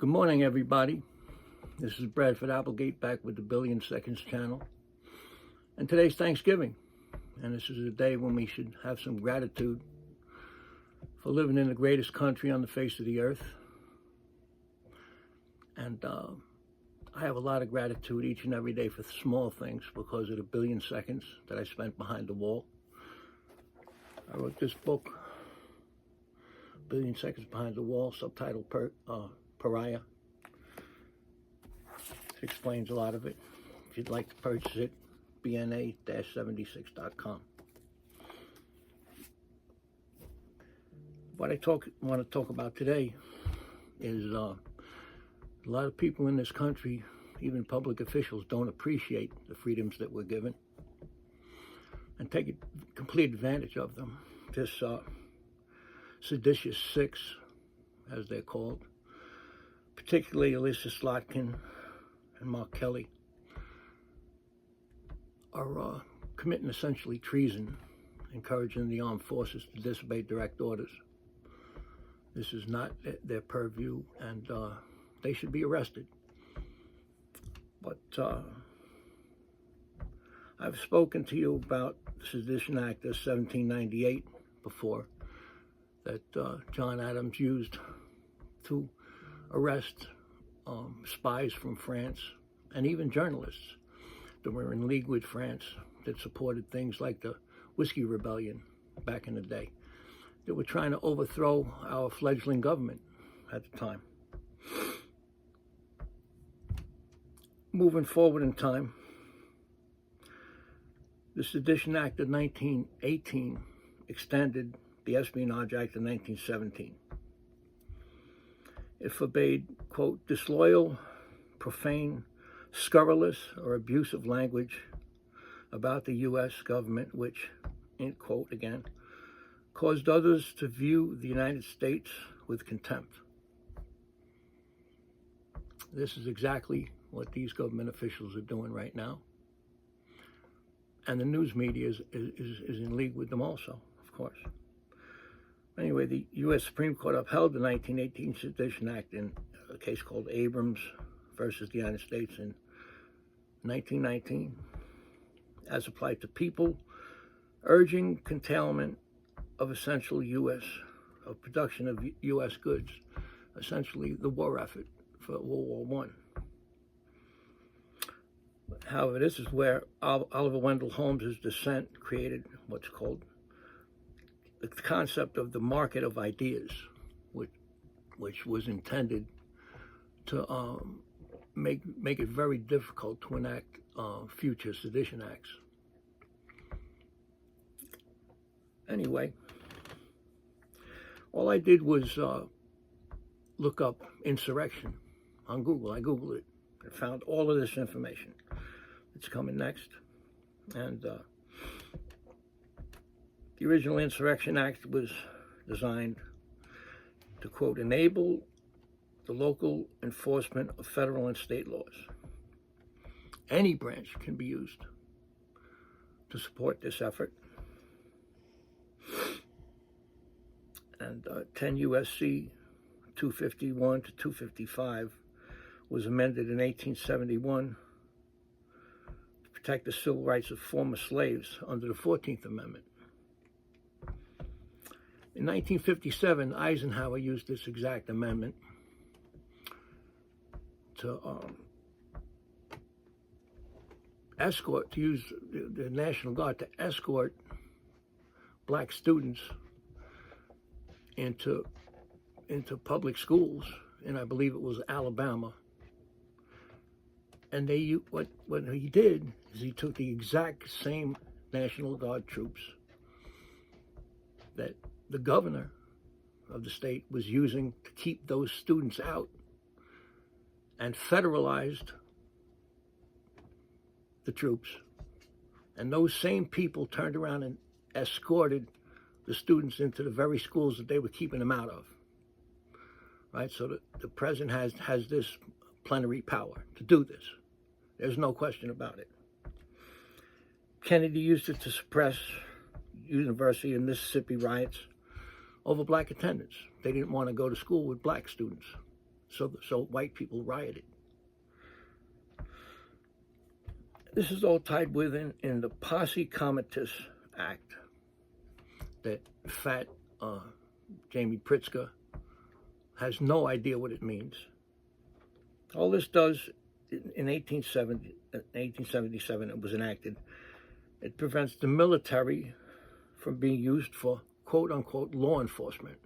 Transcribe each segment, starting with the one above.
Good morning, everybody. This is Bradford Applegate back with the Billion Seconds channel. And today's Thanksgiving. And this is a day when we should have some gratitude for living in the greatest country on the face of the earth. And I have a lot of gratitude each and every day for small things because of the billion seconds that I spent behind the wall. I wrote this book, Billion Seconds Behind the Wall, subtitled Pariah. It explains a lot of it. If you'd like to purchase it, bna-76.com. What I want to talk about today is a lot of people in this country, even public officials, don't appreciate the freedoms that we're given and take complete advantage of them. This seditious six, as they're called, particularly Alyssa Slotkin and Mark Kelly, are committing essentially treason, encouraging the armed forces to disobey direct orders. This is not their purview, and they should be arrested. But I've spoken to you about the Sedition Act of 1798 before, that John Adams used to arrest spies from France and even journalists that were in league with France that supported things like the Whiskey Rebellion back in the day, that were trying to overthrow our fledgling government at the time. Moving forward in time, the Sedition Act of 1918 extended the Espionage Act of 1917. It forbade, quote, disloyal, profane, scurrilous, or abusive language about the U.S. government, which, in quote again, caused others to view the United States with contempt. This is exactly what these government officials are doing right now. And the news media is in league with them also, of course. Anyway, the U.S. Supreme Court upheld the 1918 Sedition Act in a case called Abrams versus the United States in 1919, as applied to people urging curtailment of essential of production of U.S. goods, essentially the war effort for World War I. However, this is where Oliver Wendell Holmes' dissent created what's called the concept of the market of ideas, which was intended to make it very difficult to enact future sedition acts. Anyway, all I did was look up insurrection on Google. I Googled it and found all of this information. It's coming next. And the original Insurrection Act was designed to, quote, enable the local enforcement of federal and state laws. Any branch can be used to support this effort. And 10 U.S.C. 251 to 255 was amended in 1871 to protect the civil rights of former slaves under the 14th Amendment. In 1957, Eisenhower used this exact amendment to use the National Guard to escort black students into public schools, and I believe it was Alabama. And what he did is he took the exact same National Guard troops that the governor of the state was using to keep those students out, and federalized the troops. And those same people turned around and escorted the students into the very schools that they were keeping them out of. Right? So the president has this plenary power to do this. There's no question about it. Kennedy used it to suppress University of Mississippi riots over black attendance. They didn't want to go to school with black students. So white people rioted. This is all tied within in the Posse Comitatus Act that fat Jamie Pritzker has no idea what it means. All this does, in 1877, it was enacted. It prevents the military from being used for quote-unquote law enforcement.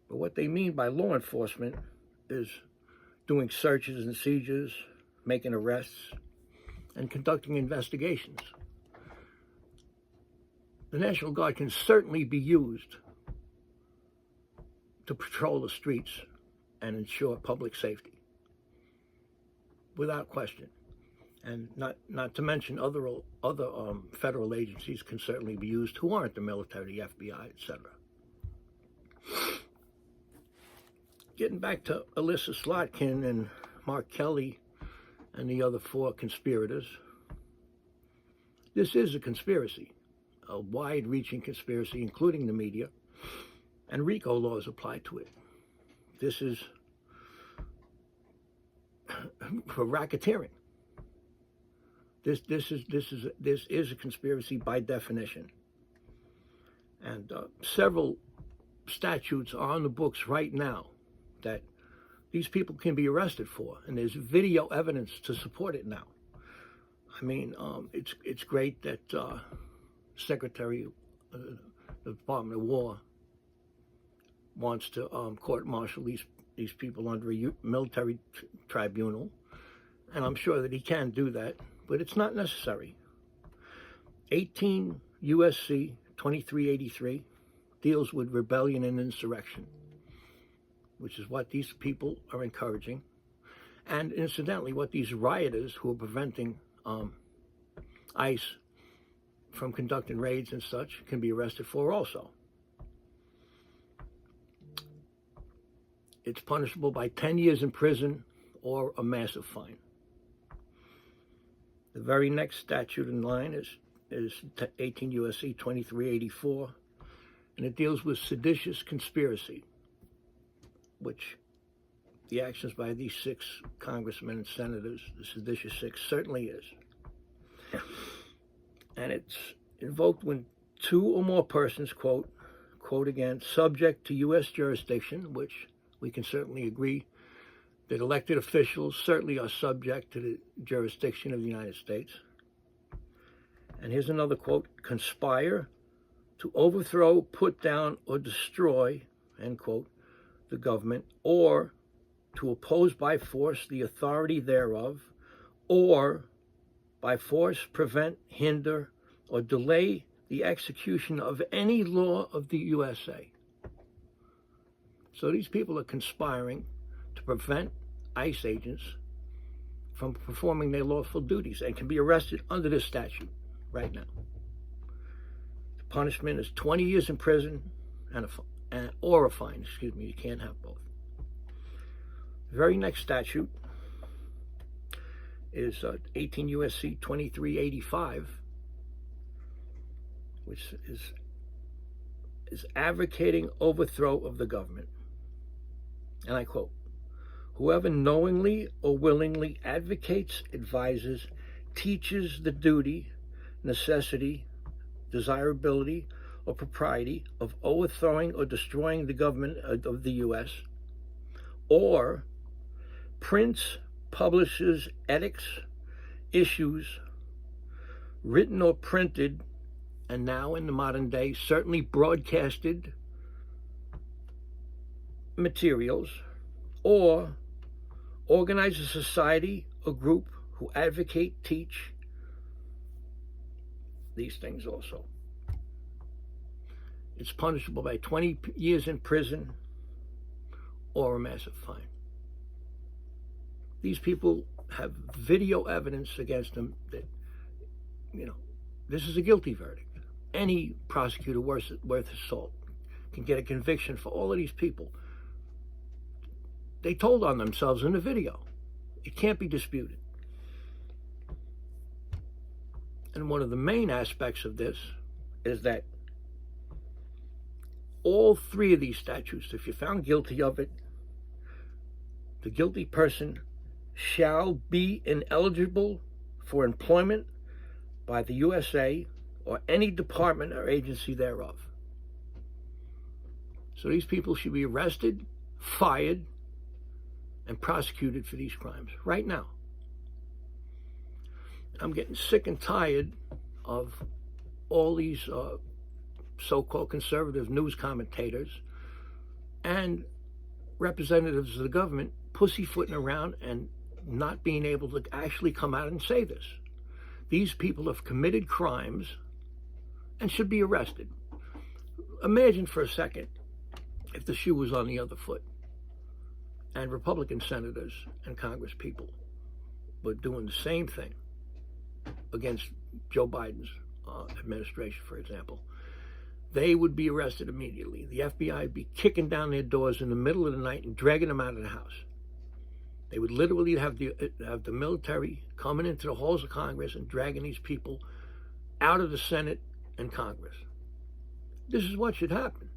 But what they mean by law enforcement is doing searches and seizures, making arrests, and conducting investigations. The National Guard can certainly be used to patrol the streets and ensure public safety, without question. And not to mention other federal agencies can certainly be used who aren't the military, the FBI, etc. Getting back to Alyssa Slotkin and Mark Kelly and the other 4 conspirators, this is a conspiracy, a wide-reaching conspiracy, including the media, and RICO laws apply to it. This is for racketeering. This is a conspiracy by definition, and several statutes are on the books right now that these people can be arrested for, and there's video evidence to support it now. I mean, it's great that Secretary of the Department of War wants to court-martial these people under a military tribunal, and I'm sure that he can do that, but it's not necessary. 18 U.S.C. 2383 deals with rebellion and insurrection, which is what these people are encouraging, and incidentally, what these rioters who are preventing ICE from conducting raids and such can be arrested for also. It's punishable by 10 years in prison or a massive fine. The very next statute in line is 18 U.S.C. 2384, and it deals with seditious conspiracy, which the actions by these 6 congressmen and senators, the seditious 6, certainly is. And it's invoked when 2 or more persons, quote again, subject to U.S. jurisdiction, which we can certainly agree that elected officials certainly are subject to the jurisdiction of the United States. And here's another quote: conspire to overthrow, put down, or destroy, end quote, the government, or to oppose by force the authority thereof, or by force prevent, hinder, or delay the execution of any law of the USA. So these people are conspiring to prevent ICE agents from performing their lawful duties and can be arrested under this statute right now. The punishment is 20 years in prison or a fine. You can't have both. The very next statute is 18 U.S.C. 2385, which is advocating overthrow of the government. And I quote, whoever knowingly or willingly advocates, advises, teaches the duty, necessity, desirability, or propriety of overthrowing or destroying the government of the U.S., or prints, publishes, edicts, issues, written or printed, and now in the modern day, certainly broadcasted materials, or organize a society or group who advocate, teach these things also. It's punishable by 20 years in prison or a massive fine. These people have video evidence against them that, this is a guilty verdict. Any prosecutor worth his salt can get a conviction for all of these people. They told on themselves in the video. It can't be disputed. And one of the main aspects of this is that all 3 of these statutes, if you're found guilty of it, the guilty person shall be ineligible for employment by the USA or any department or agency thereof. So these people should be arrested, fired, and prosecuted for these crimes right now. I'm getting sick and tired of all these so-called conservative news commentators and representatives of the government pussyfooting around and not being able to actually come out and say this. These people have committed crimes and should be arrested. Imagine for a second if the shoe was on the other foot and Republican senators and Congress people were doing the same thing against Joe Biden's administration, for example. They would be arrested immediately. The FBI would be kicking down their doors in the middle of the night and dragging them out of the house. They would literally have the military coming into the halls of Congress and dragging these people out of the Senate and Congress. This is what should happen.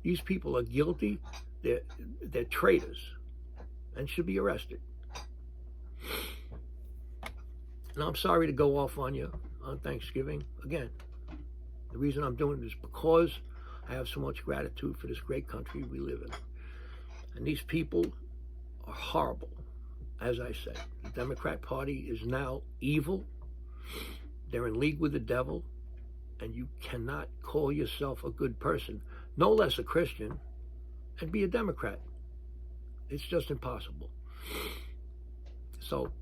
These people are guilty. They're traitors and should be arrested. And I'm sorry to go off on you on Thanksgiving. Again, the reason I'm doing it is because I have so much gratitude for this great country we live in. And these people are horrible. As I said, the Democrat Party is now evil. They're in league with the devil. And you cannot call yourself a good person, no less a Christian, and be a Democrat. It's just impossible. So,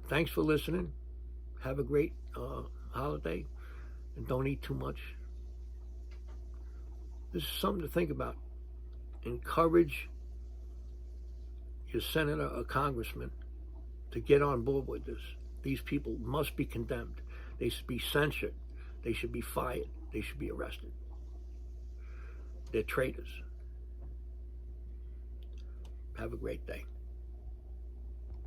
thanks for listening. Have a great holiday. And don't eat too much. This is something to think about. Encourage your senator or congressman to get on board with this. These people must be condemned. They should be censured. They should be fired. They should be arrested. They're traitors. Have a great day.